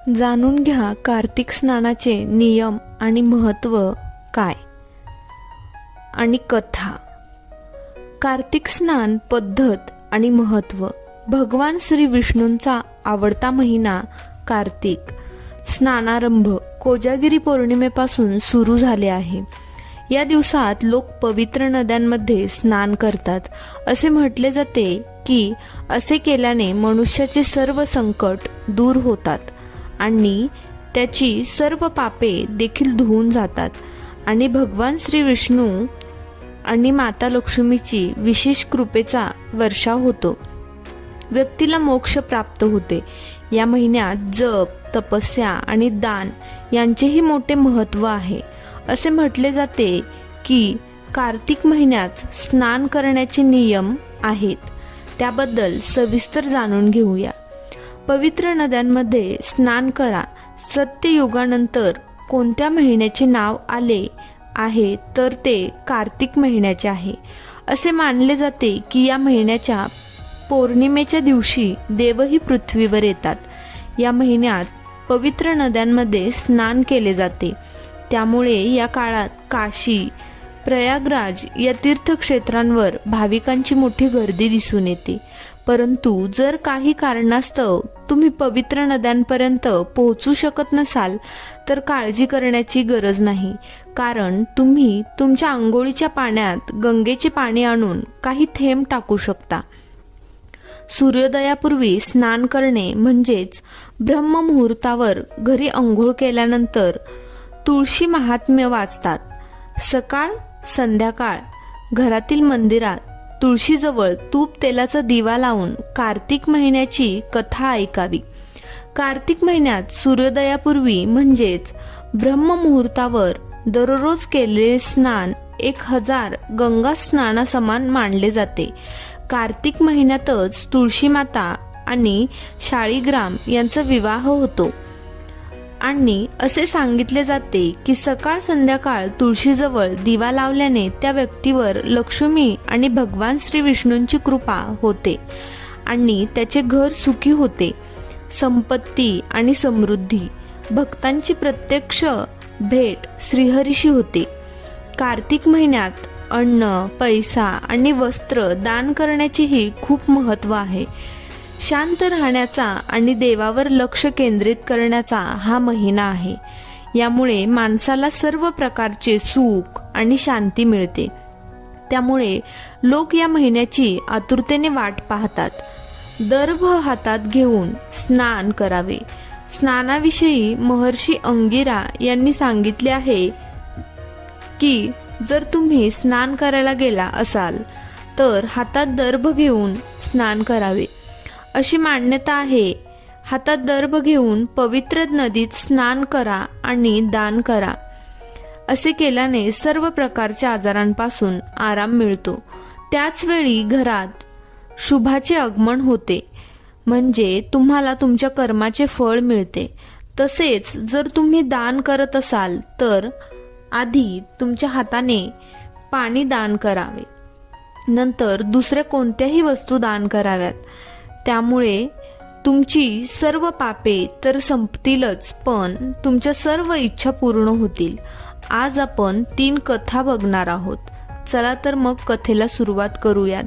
जाणून घ्या कार्तिक स्नानाचे नियम आणि महत्त्व काय आणि कथा. कार्तिक स्नान पद्धत आणि महत्त्व. भगवान श्री विष्णूंचा आवडता महिना कार्तिक. स्नानारंभ कोजागिरी पौर्णिमेपासून सुरू झाले आहे. या दिवसात लोक पवित्र नद्यांमध्ये स्नान करतात. असे म्हटले जाते की असे केल्याने मनुष्याचे सर्व संकट दूर होतात आणि त्याची सर्व पापे देखील धुवून जातात आणि भगवान श्री विष्णू आणि माता लक्ष्मीची विशेष कृपेचा वर्षाव होतो. व्यक्तीला मोक्ष प्राप्त होते. या महिन्यात जप, तपस्या आणि दान यांचेही मोठे महत्त्व आहे. असे म्हटले जाते की कार्तिक महिन्यात स्नान करण्याचे नियम आहेत. त्याबद्दल सविस्तर जाणून घेऊया. पवित्र नद्यांमध्ये स्नान करा. सत्ययुगानंतर कोणत्या महिन्याचे नाव आले आहे तर ते कार्तिक महिन्याचे आहे. असे मानले जाते की या महिन्याच्या पौर्णिमेच्या दिवशी देवही पृथ्वीवर येतात. या महिन्यात पवित्र नद्यांमध्ये स्नान केले जाते. त्यामुळे या काळात काशी, प्रयागराज या तीर्थक्षेत्रांवर भाविकांची मोठी गर्दी दिसून येते. परंतु जर काही कारणास्तव तुम्ही पवित्र नद्यांपर्यंत पोहोचू शकत नसाल तर काळजी करण्याची गरज नाही, कारण तुम्ही तुमच्या आंघोळीच्या पाण्यात गंगेचे पाणी आणून काही थेंब टाकू शकता. सूर्योदयापूर्वी स्नान करणे म्हणजेच ब्रह्ममुहूर्तावर घरी अंघोळ केल्यानंतर तुळशी महात्म्य वाचतात. सकाळ संध्याकाळ घरातील मंदिरात तुळशीजवळ तूप तेलाचा दिवा लावून कार्तिक महिन्याची कथा ऐकावी. कार्तिक महिन्यात सूर्योदयापूर्वी म्हणजेच ब्रह्ममुहूर्तावर दररोज केलेले स्नान 1000 गंगा स्नानासमान मानले जाते. कार्तिक महिन्यातच तुळशी माता आणि शाळीग्राम यांचा विवाह होतो आणि असे सांगितले जाते की सकाळ संध्याकाळ तुळशीजवळ दिवा लावल्याने त्या व्यक्तीवर लक्ष्मी आणि भगवान श्री विष्णूंची कृपा होते आणि त्याचे घर सुखी होते. संपत्ती आणि समृद्धी, भक्तांची प्रत्यक्ष भेट श्रीहरीशी होते. कार्तिक महिन्यात अन्न, पैसा आणि वस्त्र दान करण्याचेही खूप महत्त्व आहे. शांत राहण्याचा आणि देवावर लक्ष केंद्रित करण्याचा हा महिना आहे. यामुळे माणसाला सर्व प्रकारचे सुख आणि शांती मिळते. त्यामुळे लोक या महिन्याची आतुरतेने वाट पाहतात. दर्भ हातात घेऊन स्नान करावे. स्नानाविषयी महर्षी अंगिरा यांनी सांगितले आहे की जर तुम्ही स्नान करायला गेला असाल तर हातात दर्भ घेऊन स्नान करावे. अशी मान्यता आहे. हातात दर्भ घेऊन पवित्र नदीत स्नान करा आणि दान करा. असे केल्याने सर्व प्रकारच्या आजारांपासून आराम मिळतो. त्याच वेळी घरात शुभाचे आगमन होते, म्हणजे तुम्हाला तुमच्या कर्माचे फळ मिळते. तसेच जर तुम्ही दान करत असाल तर आधी तुमच्या हाताने पाणी दान करावे, नंतर दुसऱ्या कोणत्याही वस्तू दान कराव्यात. त्यामुळे तुमची सर्व पापे तर संपतीलच, पण तुमच्या सर्व इच्छा पूर्ण होतील. आज आपण 3 कथा बघणार आहोत. चला तर मग कथेला सुरुवात करूयात.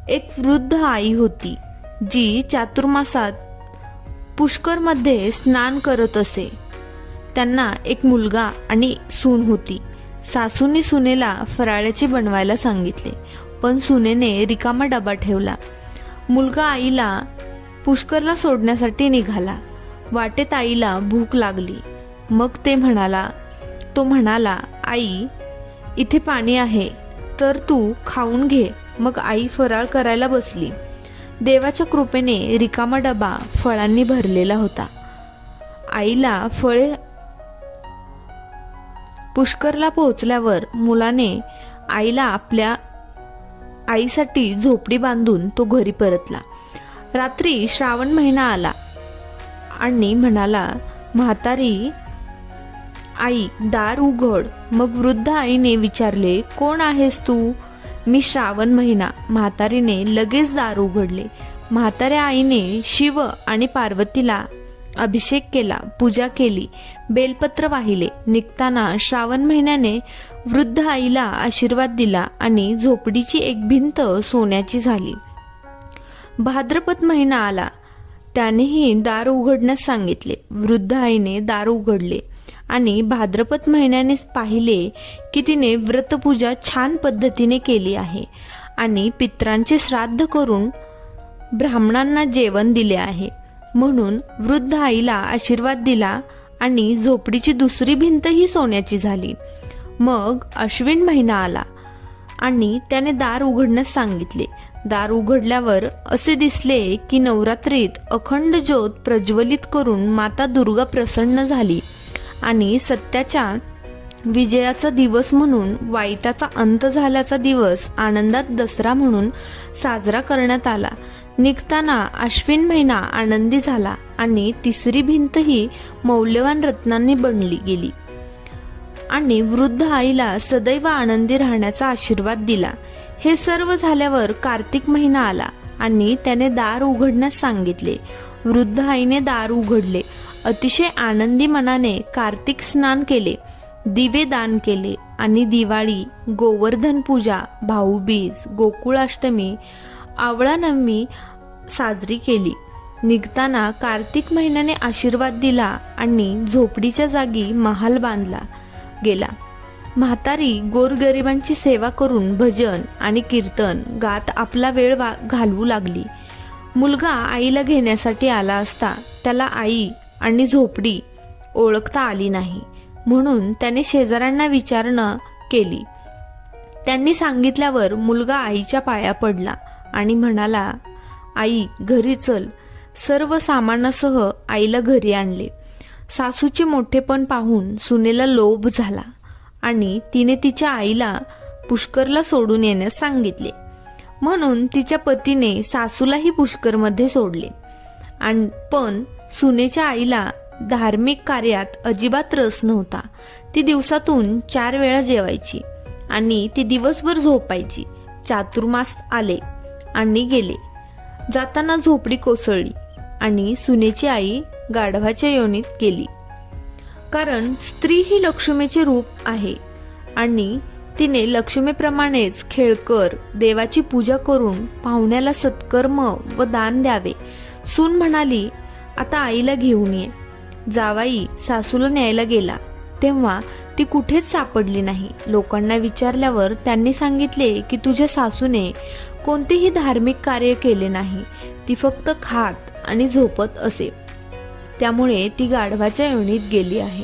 एक वृद्ध आई होती जी चातुर्मासात पुष्करमध्ये स्नान करत असे. त्यांना एक मुलगा आणि सून होती. सासूने सुनेला फराळाचे बनवायला सांगितले, पण सुनेने रिकामा डबा ठेवला. मुलगा आईला पुष्करला सोडण्यासाठी निघाला. वाटेत आईला भूक लागली. मग तो म्हणाला, आई, इथे पाणी आहे तर तू खाऊन घे. मग आई फराळ करायला बसली. देवाच्या कृपेने रिकामा डबा फळांनी भरलेला होता. आईला फळे पुष्करला पोहोचल्यावर मुलाने आईला आपल्या आईसाठी झोपडी बांधून तो घरी परतला. रात्री श्रावण महिना आला आणि म्हणाला, म्हातारी आई, दार उघड. मग वृद्ध आईने विचारले, कोण आहेस तू? मी श्रावण महिना. म्हातारीने लगेच दार उघडले. म्हाताऱ्या आईने शिव आणि पार्वतीला अभिषेक केला, पूजा केली, बेलपत्र वाहिले. निघताना श्रावण महिन्याने वृद्ध आईला आशीर्वाद दिला आणि झोपडीची एक भिंत सोन्याची झाली. भाद्रपद महिना आला. त्यानेही दार उघडण्यास सांगितले. वृद्ध आईने दार उघडले आणि भाद्रपद महिन्याने पाहिले की तिने व्रतपूजा छान पद्धतीने केली आहे आणि पित्रांचे श्राद्ध करून ब्राह्मणांना जेवण दिले आहे. म्हणून वृद्ध आईला आशीर्वाद दिला आणि झोपडीची दुसरी भिंतही सोन्याची झाली. मग अश्विन महिना आला आणि त्याने दार उघडण्यास सांगितले. दार उघडल्यावर असे दिसले की नवरात्रीत अखंड ज्योत प्रज्वलित करून माता दुर्गा प्रसन्न झाली आणि सत्याच्या विजयाचा दिवस म्हणून वाईटाचा अंत झाल्याचा दिवस आनंदात दसरा म्हणून साजरा करण्यात आला. निघताना अश्विन महिना आनंदी झाला आणि तिसरी भिंतही मौल्यवान रत्नांनी बनली गेली आणि वृद्ध आईला सदैव आनंदी राहण्याचा आशीर्वाद दिला. हे सर्व झाल्यावर कार्तिक महिना आला आणि त्याने दार उघडण्यास सांगितले. वृद्ध आईने दार उघडले. अतिशय आनंदी मनाने कार्तिक स्नान केले, दिवे दान केले आणि दिवाळी, गोवर्धन पूजा, भाऊबीज, गोकुळाष्टमी, आवळा नवमी साजरी केली. निघताना कार्तिक महिन्याने आशीर्वाद दिला आणि झोपडीच्या जागी महाल बांधला गेला. म्हातारी गोरगरिबांची सेवा करून भजन आणि कीर्तन गात आपला वेळ घालवू लागली. मुलगा आईला घेण्यासाठी आला असता त्याला आई आणि झोपडी ओळखता आली नाही, म्हणून त्याने शेजाऱ्यांना विचारणा केली. त्यांनी सांगितल्यावर मुलगा आईच्या पाया पडला आणि म्हणाला, आई घरी चल. सर्व सामानासह आईला घरी आणले. सासूचे मोठेपण पाहून सुनेला लोभ झाला आणि तिने तिच्या आईला पुष्करला सोडून येण्यास सांगितले. म्हणून तिच्या पतीने सासूलाही पुष्करमध्ये सोडले. पण सुनेच्या आईला धार्मिक कार्यात अजिबात रस नव्हता. ती दिवसातून 4 वेळा जेवायची आणि ती दिवसभर झोपायची. चातुर्मास आले आणि गेले. जाताना झोपडी कोसळली आणि सुनेची आई गाढवाच्या योनीत गेली. कारण स्त्री ही लक्ष्मीचे रूप आहे आणि तिने लक्ष्मीप्रमाणेच खेळकर देवाची पूजा करून पाहुण्याला सत्कर्म व दान द्यावे. सून म्हणाली, आता आईला घेऊन ये. जावाई सासूला न्यायला गेला तेव्हा ती कुठेच सापडली नाही. लोकांना विचारल्यावर त्यांनी सांगितले की तुझ्या सासूने कोणतेही धार्मिक कार्य केले नाही. ती फक्त खात आणि झोपत असे, त्यामुळे ती गाढवाच्या योनीत गेली आहे.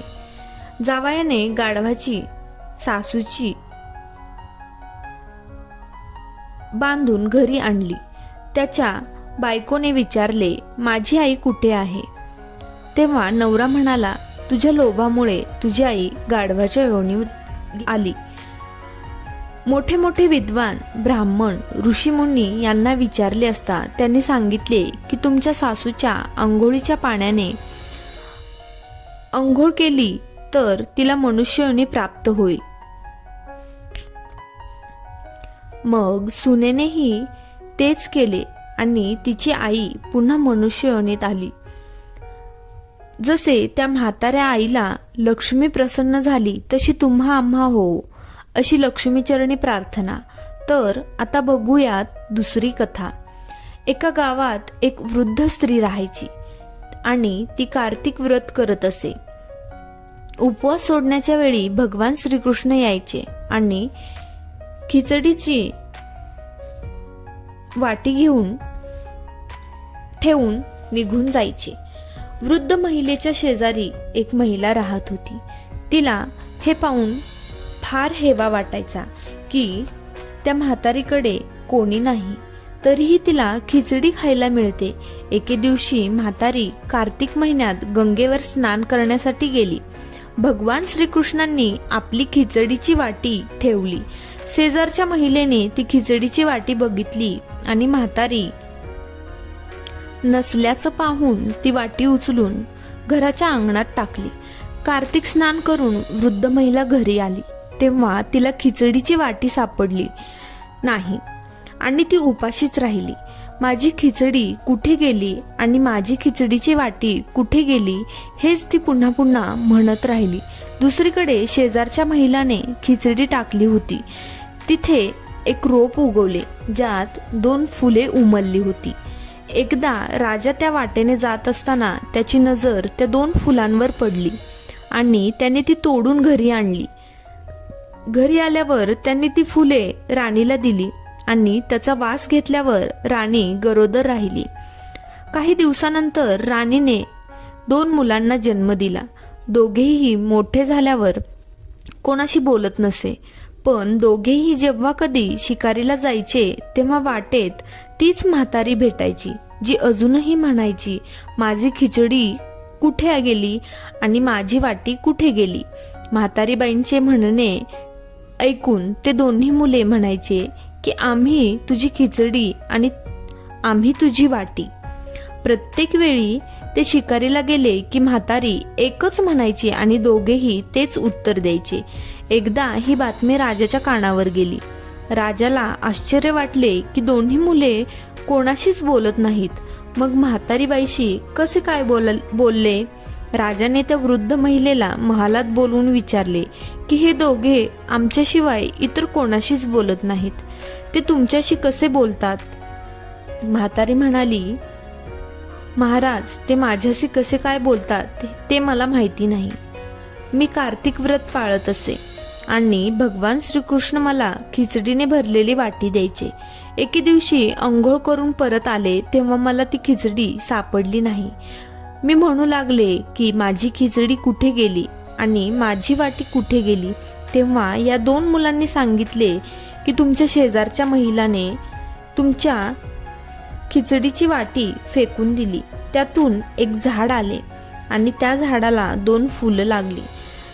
जावयाने गाढवाची सासूची बांधून घरी आणली. त्याच्या बायकोने विचारले, माझी आई कुठे आहे? तेव्हा नवरा म्हणाला, तुझ्या लोभामुळे तुझी आई गाढवाच्या योनीत आली. मोठे मोठे विद्वान ब्राह्मण ऋषीमुनी यांना विचारले असता त्यांनी सांगितले की तुमच्या सासूच्या अंघोळीच्या पाण्याने अंघोळ केली तर तिला मनुष्ययोनी प्राप्त होईल. मग सुनेनेही तेच केले आणि तिची आई पुन्हा मनुष्ययोनीत आली. जसे त्या म्हाताऱ्या आईला लक्ष्मी प्रसन्न झाली तशी तुम्हा आम्हा हो, अशी लक्ष्मीचरणी प्रार्थना. तर आता बघूयात दुसरी कथा. एका गावात एक वृद्ध स्त्री राहायची आणि ती कार्तिक व्रत करत असे. उपवास सोडण्याच्या वेळी भगवान श्रीकृष्ण यायचे आणि खिचडीची वाटी घेऊन ठेवून निघून जायचे. वृद्ध महिलेच्या शेजारी एक महिला राहत होती. तिला हे पाहून फार हेवा वाटायचा की त्या म्हातारीकडे कोणी नाही, तरीही तिला खिचडी खायला मिळते. एके दिवशी म्हातारी कार्तिक महिन्यात गंगेवर स्नान करण्यासाठी गेली. भगवान श्रीकृष्णांनी आपली खिचडीची वाटी ठेवली. शेजारच्या महिलेने ती खिचडीची वाटी बघितली आणि म्हातारी नसल्याचं पाहून ती वाटी उचलून घराच्या अंगणात टाकली. कार्तिक स्नान करून वृद्ध महिला घरी आली तेव्हा तिला खिचडीची वाटी सापडली नाही आणि ती उपाशीच राहिली. माझी खिचडी कुठे गेली आणि माझी खिचडीची वाटी कुठे गेली हेच ती पुन्हा पुन्हा म्हणत राहिली. दुसरीकडे शेजारच्या महिलाने खिचडी टाकली होती. तिथे एक रोप उगवले ज्यात 2 फुले उमलली होती. एकदा राजा त्या वाटेने जात असताना त्याची नजर त्या 2 फुलांवर पडली आणि त्याने ती तोडून घरी आणली. घरी आल्यावर त्यांनी ती फुले राणीला दिली आणि त्याचा वास घेतल्यावर राणी गरोदर राहिली. काही दिवसानंतर राणीने 2 मुलांना जन्म दिला. दोघेही मोठे झाल्यावर कोणाशी बोलत नसे, पण दोघेही जेव्हा कधी शिकारीला जायचे तेव्हा वाटेत तीच म्हातारी भेटायची जी अजूनही म्हणायची, माझी खिचडी कुठे गेली आणि माझी वाटी कुठे गेली. म्हातारीबाईंचे म्हणणे ऐकून ते दोन्ही मुले म्हणायचे की आम्ही तुझी खिचडी आणि आम्ही तुझी वाटी. प्रत्येक वेळी ते शिकारीला गेले की म्हातारी एकच म्हणायची आणि दोघेही तेच उत्तर द्यायचे. एकदा ही बातमी राजाच्या कानावर गेली. राजाला आश्चर्य वाटले की दोन्ही मुले कोणाशीच बोलत नाहीत. मग म्हातारीबाईशी कसे काय बोलले? राजाने त्या वृद्ध महिलेला महालात बोलवून विचारले की हे दोघे आमच्याशिवाय इतर कोणाशीच बोलत नाहीत, ते तुमच्याशी कसे बोलतात? म्हातारी म्हणाली, महाराज, ते माझ्याशी कसे काय बोलतात ते मला माहिती नाही. मी कार्तिक व्रत पाळत असे आणि भगवान श्रीकृष्ण मला खिचडीने भरलेली वाटी द्यायचे. एके दिवशी अंघोळ करून परत आले तेव्हा मला ती खिचडी सापडली नाही. मी म्हणू लागले की माझी खिचडी कुठे गेली आणि माझी वाटी कुठे गेली. तेव्हा या 2 मुलांनी सांगितले की तुमच्या शेजारच्या महिलाने तुमच्या खिचडीची वाटी फेकून दिली. त्यातून एक झाड आले आणि त्या झाडाला 2 फुलं लागली.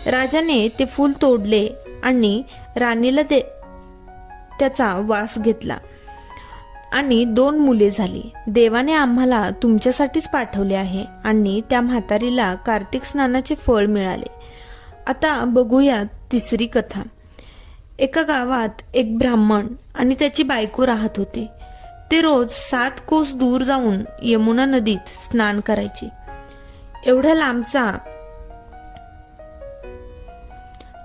राजाने ते फूल तोडले आणि राणीला त्याचा वास घेतला आणि 2 मुले झाली. देवाने आम्हाला तुमच्यासाठीच पाठवले आहे आणि त्या म्हातारीला कार्तिक स्नानाचे फळ मिळाले. आता बघूया तिसरी कथा. एका गावात एक ब्राह्मण आणि त्याची बायको राहत होते. ते रोज 7 कोस दूर जाऊन यमुना नदीत स्नान करायचे. एवढ्या लांबचा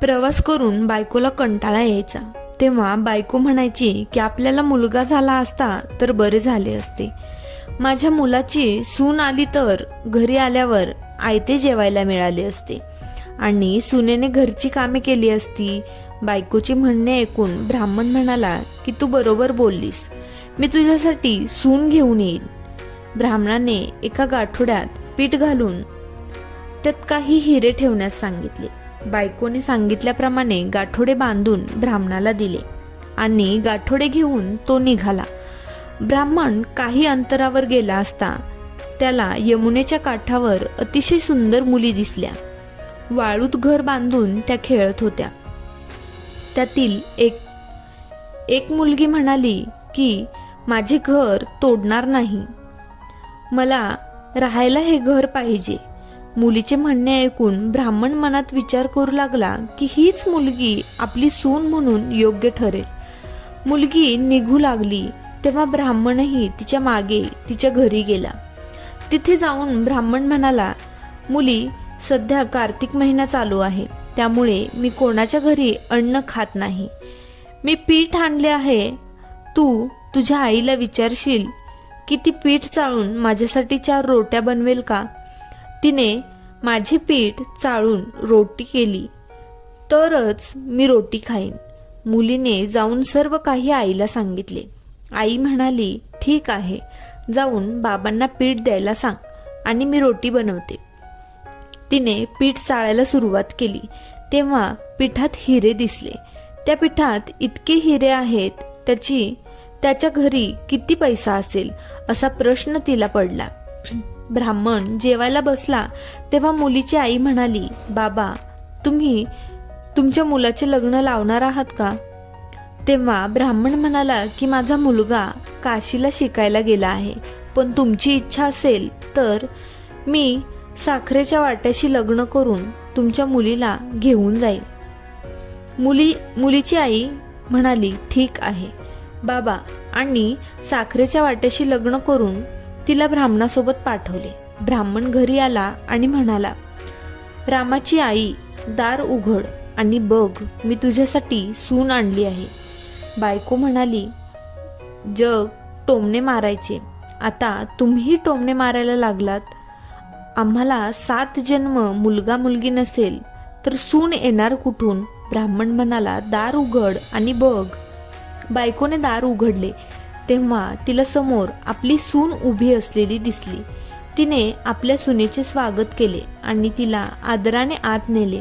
प्रवास करून बायकोला कंटाळा यायचा. तेव्हा बायको म्हणायची की आपल्याला मुलगा झाला असता तर बरे झाले असते. माझ्या मुलाची सून आली तर घरी आल्यावर आयते जेवायला मिळाले असते आणि सुनेने घरची कामे केली असती. बायकोची म्हणणे ऐकून ब्राह्मण म्हणाला की तू बरोबर बोललीस, मी तुझ्यासाठी सून घेऊन येईल. ब्राह्मणाने एका गाठोड्यात पीठ घालून त्यात काही हिरे ठेवण्यास सांगितले. बायकोने सांगितल्याप्रमाणे गाठोडे बांधून ब्राह्मणाला दिले आणि गाठोडे घेऊन तो निघाला. ब्राह्मण काही अंतरावर गेला असता त्याला यमुनेच्या काठावर अतिशय सुंदर मुली दिसल्या. वाळूत घर बांधून त्या खेळत होत्या. त्यातील एक मुलगी म्हणाली की माझे घर तोडणार नाही, मला राहायला हे घर पाहिजे. मुलीचे म्हणणे ऐकून ब्राह्मण मनात विचार करू लागला की हीच मुलगी आपली सून म्हणून योग्य ठरेल. मुलगी निघू लागली तेव्हा ब्राह्मणही तिच्या मागे तिच्या घरी गेला. तिथे जाऊन ब्राह्मण म्हणाला, मुली, सध्या कार्तिक महिना चालू आहे, त्यामुळे मी कोणाच्या घरी अन्न खात नाही. मी पीठ आणले आहे, तू तुझ्या आईला विचारशील की ती पीठ चाळून माझ्यासाठी 4 रोट्या बनवेल का? तिने माझे पीठ चाळून रोटी केली तरच मी रोटी खाईन. मुलीने जाऊन सर्व काही आईला सांगितले. आई म्हणाली, ठीक आहे, जाऊन बाबांना पीठ द्यायला सांग आणि मी रोटी बनवते. तिने पीठ चाळायला सुरुवात केली तेव्हा पिठात हिरे दिसले. त्या पिठात इतके हिरे आहेत, त्याच्या घरी किती पैसा असेल असा प्रश्न तिला पडला. ब्राह्मण जेवायला बसला तेव्हा मुलीची आई म्हणाली, बाबा, तुम्ही तुमच्या मुलाचे लग्न लावणार आहात का? तेव्हा ब्राह्मण म्हणाला की माझा मुलगा काशीला शिकायला गेला आहे, पण तुमची इच्छा असेल तर मी साखरेच्या वाट्याशी लग्न करून तुमच्या मुलीला घेऊन जाईल. मुलीची आई म्हणाली, ठीक आहे. बाबा आणि साखरेच्या वाट्याशी लग्न करून तिला ब्राह्मणासोबत पाठवले. ब्राह्मण घरी आला आणि म्हणाला, रामाची आई, दार उघड आणि बघ, मी तुझ्यासाठी सून आणली आहे. बायको म्हणाली, जग टोमणे मारायचे, आता तुम्हीही टोमणे मारायला लागलात. आम्हाला 7 जन्म मुलगा मुलगी नसेल तर सून येणार कुठून? ब्राह्मण म्हणाला, दार उघड आणि बघ. बायकोने दार उघडले तेव्हा तिला समोर आपली सून उभी असलेली दिसली. तिने आपल्या सुनेचे स्वागत केले आणि तिला आदराने आत नेले.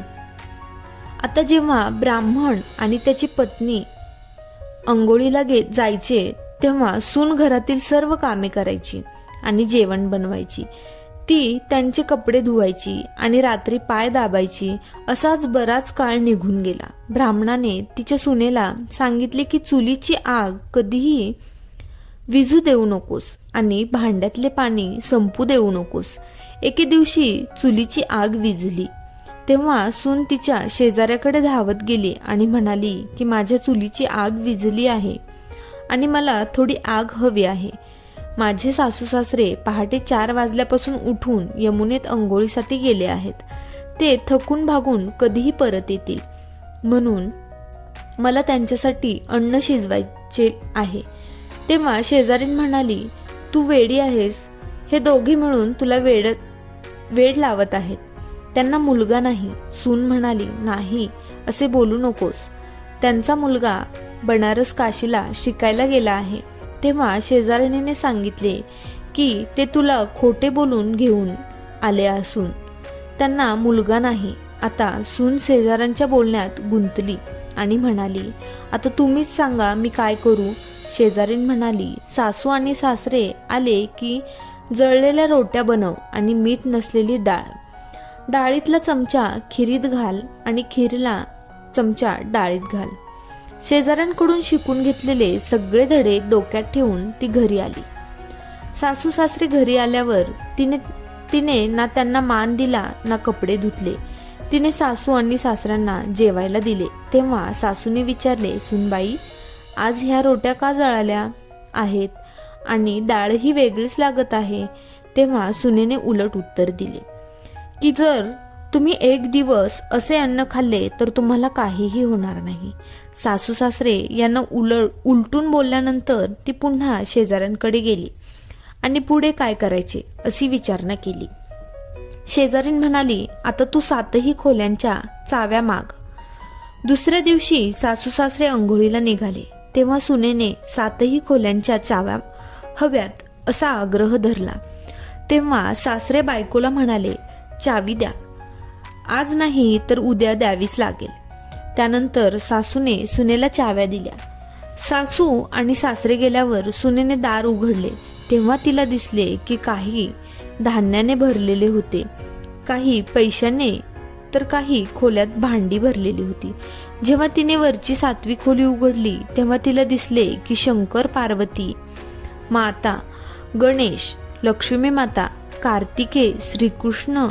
आता जेव्हा ब्राह्मण आणि त्याची पत्नी अंघोळीला जायचे तेव्हा सून घरातील सर्व कामे करायची आणि जेवण बनवायची. ती त्यांचे कपडे धुवायची आणि रात्री पाय दाबायची. असाच बराच काळ निघून गेला. ब्राह्मणाने तिच्या सुनेला सांगितले की चुलीची आग कधीही विझू देऊ नकोस आणि भांड्यातले पाणी संपू देऊ नकोस. एके दिवशी चुलीची आग विझली तेव्हा सून तिच्या शेजाऱ्याकडे धावत गेली आणि म्हणाली की माझ्या चुलीची आग विझली आहे आणि मला थोडी आग हवी आहे. माझे सासू सासरे पहाटे 4 वाजल्यापासून उठून यमुनेत अंघोळीसाठी गेले आहेत. ते थकून भागून कधीही परत येतील, म्हणून मला त्यांच्यासाठी अन्न शिजवायचे आहे. तेव्हा शेजारीण म्हणाली, तू वेडी आहेस, हे दोघे मिळून तुला वेड लावत आहेत. त्यांना मुलगा नाही. सून म्हणाली, नाही असे बोलू नकोस, त्यांचा मुलगा बनारस काशीला शिकायला गेला आहे. तेव्हा शेजारणीने सांगितले की ते तुला खोटे बोलून घेऊन आले असून त्यांना मुलगा नाही. आता सून शेजाऱ्यांच्या बोलण्यात गुंतली आणि म्हणाली, आता तुम्हीच सांगा मी काय करू. शेजारीण म्हणाली, सासू आणि सासरे आले की जळलेल्या रोट्या बनव आणि मीठ नसलेली डाळ, डाळीतला चमचा खिरीत घाल आणि खीरला चमचा डाळीत घाल. शेजाऱ्यांकडून शिकून घेतलेले सगळे धडे डोक्यात ठेवून ती घरी आली. सासू सासरे घरी आल्यावर तिने ना त्यांना मान दिला ना कपडे धुतले. तिने सासू आणि सासऱ्यांना जेवायला दिले. तेव्हा सासूने विचारले, सुनबाई, आज ह्या रोट्या का जळाल्या आहेत आणि डाळही वेगळीच लागत आहे. तेव्हा सुनेने उलट उत्तर दिले की जर तुम्ही 1 दिवस असे अन्न खाल्ले तर तुम्हाला काहीही होणार नाही. सासू सासरे यांना उलटून बोलल्यानंतर ती पुन्हा शेजाऱ्यांकडे गेली आणि पुढे काय करायचे अशी विचारणा केली. शेजारीण म्हणाली, आता तू 7ही खोल्यांच्या चाव्या माग. दुसऱ्या दिवशी सासू सासरे अंघोळीला निघाले तेव्हा सुनेने 7ही खोल्यांच्या चाव्या हव्यात असा आग्रह धरला. तेव्हा सासरे बायकोला म्हणाले, चावी द्या, आज नाही तर उद्या द्यावीच लागेल. त्यानंतर सासूने सुनेला चाव्या दिल्या. सासू आणि सासरे गेल्यावर सुनेने दार उघडले तेव्हा तिला दिसले की काही धान्याने भरलेले होते, काही पैशाने तर काही खोल्यात भांडी भरलेली होती. जेव्हा तिने वरची 7वी खोली उघडली तेव्हा तिला दिसले की शंकर, पार्वती माता, गणेश, लक्ष्मी माता, कार्तिके, श्रीकृष्ण,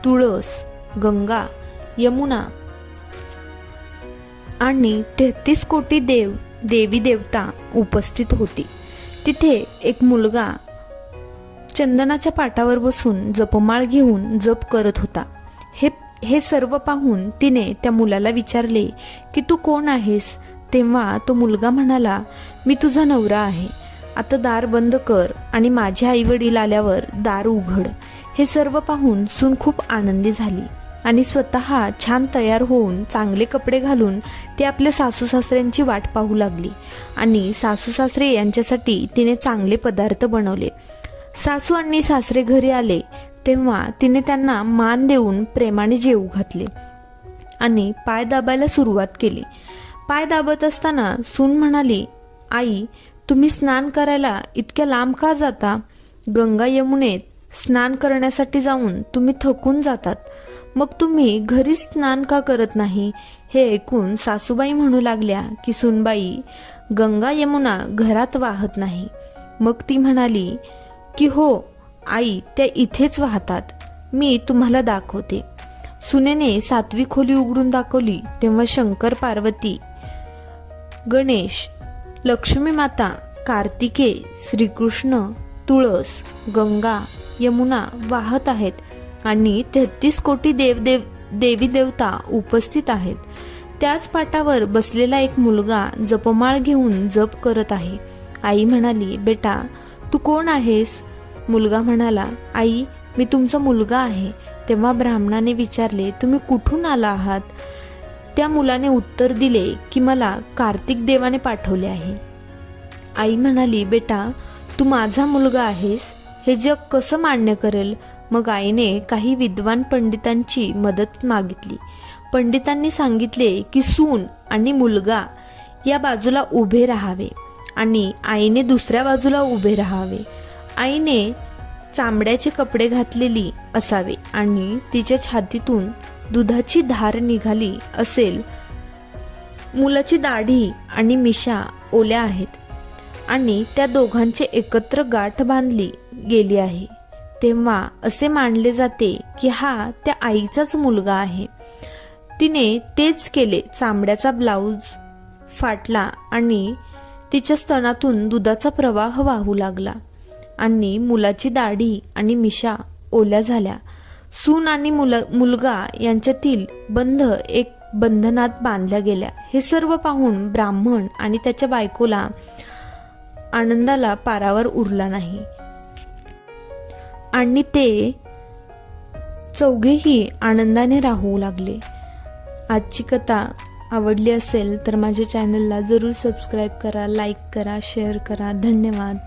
तुळस, गंगा, यमुना आणि 33 कोटी देवी देवता उपस्थित होती. तिथे एक मुलगा चंदनाच्या पाटावर बसून जपमाळ घेऊन जप करत होता. हे सर्व पाहून तिने त्या मुलाला विचारले की तू कोण आहेस. तेव्हा तो मुलगा म्हणाला, मी तुझा नवरा आहे. आता दार बंद कर आणि माझे आई वडील आल्यावर दार उघड. हे सर्व पाहून सून खूप आनंदी झाली आणि स्वतः छान तयार होऊन चांगले कपडे घालून ती आपल्या सासू सासऱ्यांची वाट पाहू लागली आणि सासू सासरे यांच्यासाठी तिने चांगले पदार्थ बनवले. सासू आणि सासरे घरी आले तेव्हा तिने त्यांना मान देऊन प्रेमाने जेवू घातले आणि पाय दाबायला सुरुवात केली. पाय दाबत असताना सून म्हणाली, आई, तुम्ही स्नान करायला इतक्या लांब का जाता? गंगा यमुनेत स्नान करण्यासाठी जाऊन तुम्ही थकून जातात, मग तुम्ही घरीच स्नान का करत नाही? हे ऐकून सासूबाई म्हणू लागल्या की सुनबाई, गंगा यमुना घरात वाहत नाही. मग ती म्हणाली की हो आई, त्या इथेच वाहतात, मी तुम्हाला दाखवते. सुनेने 7वी खोली उघडून दाखवली तेव्हा शंकर, पार्वती, गणेश, लक्ष्मी माता, कार्तिकेय, श्रीकृष्ण, तुळस, गंगा, यमुना वाहत आहेत आणि 33 कोटी देवी देवता उपस्थित आहेत. त्याच पाटावर बसलेला एक मुलगा जपमाळ घेऊन जप करत आहे. आई म्हणाली, बेटा तू कोण आहेस? मुलगा म्हणाला, आई मी तुमचा मुलगा आहे. तेव्हा ब्राह्मणाने विचारले, तुम्ही कुठून आला आहात? त्या मुलाने उत्तर दिले की मला कार्तिक देवाने पाठवले आहे. आई म्हणाली, बेटा तू माझा मुलगा आहेस, हे जग कसं मान्य करेल? मग आईने काही विद्वान पंडितांची मदत मागितली. पंडितांनी सांगितले की सून आणि मुलगा या बाजूला उभे राहावे आणि आईने दुसऱ्या बाजूला उभे राहावे. आईने चामड्याचे कपडे घातलेली असावे आणि तिच्या छातीतून दुधाची धार निघाली असेल. मुलाची दाढी आणि मिशा ओल्या आहेत आणि त्या दोघांचे एकत्र गाठ बांधली गेली आहे. तेव्हा असे मानले जाते की हा त्या आईचाच मुलगा आहे. तिने तेच केले. चामड्याचा ब्लाऊज फाटला आणि तिच्या स्तनातून दुधाचा प्रवाह वाहू लागला आणि मुलाची दाढी आणि मिशा ओल्या झाल्या. सून आणि मुलगा यांच्यातील बंध एक बंधनात बांधल्या गेल्या. हे सर्व पाहून ब्राह्मण आणि त्याच्या बायकोला आनंदाला पारावर उरला नाही आणि ते चौघेही आनंदाने राहू लागले. आजची कथा आवडली असेल तर माझ्या चॅनलला जरूर सबस्क्राईब करा, लाईक करा, शेअर करा. धन्यवाद.